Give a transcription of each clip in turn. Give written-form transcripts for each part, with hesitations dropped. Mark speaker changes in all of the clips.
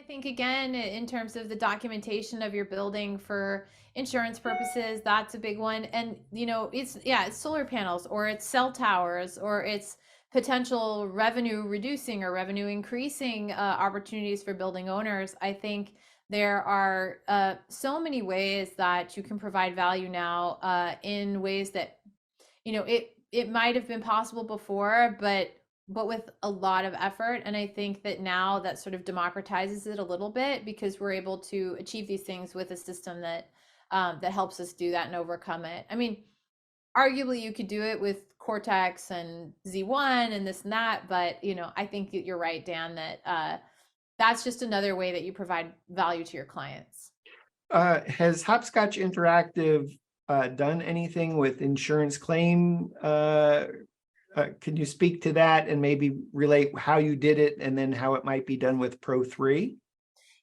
Speaker 1: think again, in terms of the documentation of your building for insurance purposes, that's a big one. And it's solar panels or it's cell towers or it's potential revenue reducing or revenue increasing opportunities for building owners. I think there are so many ways that you can provide value now in ways that it might have been possible before, but with a lot of effort. And I think that now that sort of democratizes it a little bit because we're able to achieve these things with a system that that helps us do that and overcome it. I mean, arguably you could do it with Cortex and Z1 and this and that, but I think that you're right, Dan, that that's just another way that you provide value to your clients.
Speaker 2: Has Hopscotch Interactive done anything with insurance claim? Can you speak to that and maybe relate how you did it and then how it might be done with Pro3?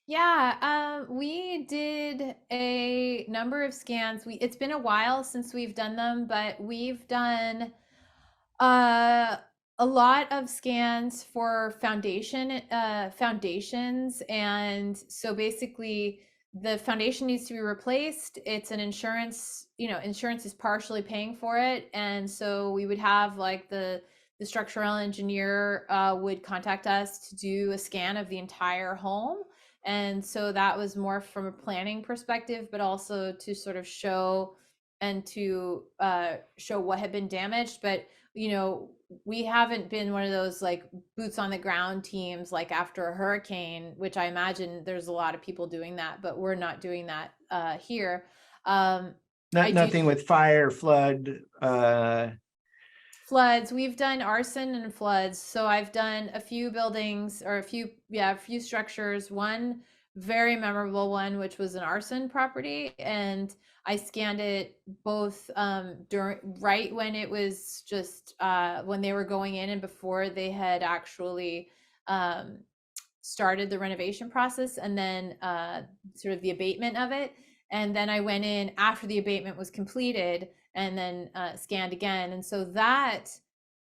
Speaker 1: Yeah, we did a number of scans. It's been a while since we've done them, but we've done a lot of scans for foundations, and so basically the foundation needs to be replaced. It's an insurance, insurance is partially paying for it, and so we would have like the structural engineer would contact us to do a scan of the entire home. And so that was more from a planning perspective, but also to sort of show and to show what had been damaged. But we haven't been one of those like boots on the ground teams like after a hurricane, which I imagine there's a lot of people doing that, but we're not doing that here.
Speaker 2: Nothing with fire, flood.
Speaker 1: Floods. We've done arson and floods. So I've done a few buildings or a few structures. One very memorable one, which was an arson property, and I scanned it both right when it was just when they were going in and before they had actually started the renovation process, and then sort of the abatement of it. And then I went in after the abatement was completed and then scanned again. And so that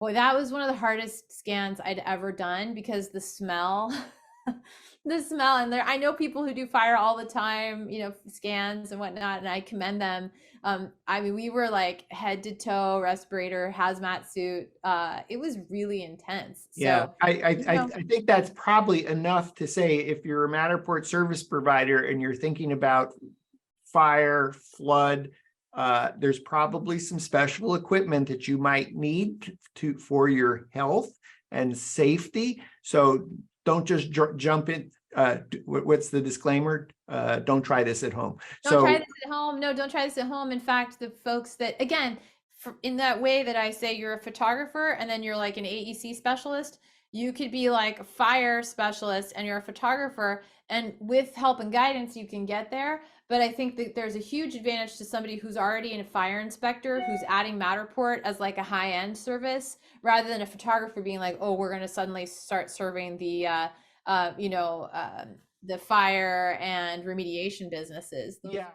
Speaker 1: was one of the hardest scans I'd ever done because the smell, and I know people who do fire all the time, scans and whatnot, and I commend them. I mean, we were like head to toe, respirator, hazmat suit. It was really intense.
Speaker 2: Yeah,
Speaker 1: so,
Speaker 2: I think that's probably enough to say if you're a Matterport service provider and you're thinking about fire, flood, there's probably some special equipment that you might need for your health and safety. So don't just jump in. What's the disclaimer? Don't try this at home.
Speaker 1: Don't try this at home. No, don't try this at home. In fact, the folks that, again, in that way that I say you're a photographer and then you're like an AEC specialist, you could be like a fire specialist and you're a photographer, and with help and guidance, you can get there. But I think that there's a huge advantage to somebody who's already a fire inspector, who's adding Matterport as like a high-end service, rather than a photographer being like, oh, we're going to suddenly start serving the, the fire and remediation businesses.
Speaker 2: Yeah.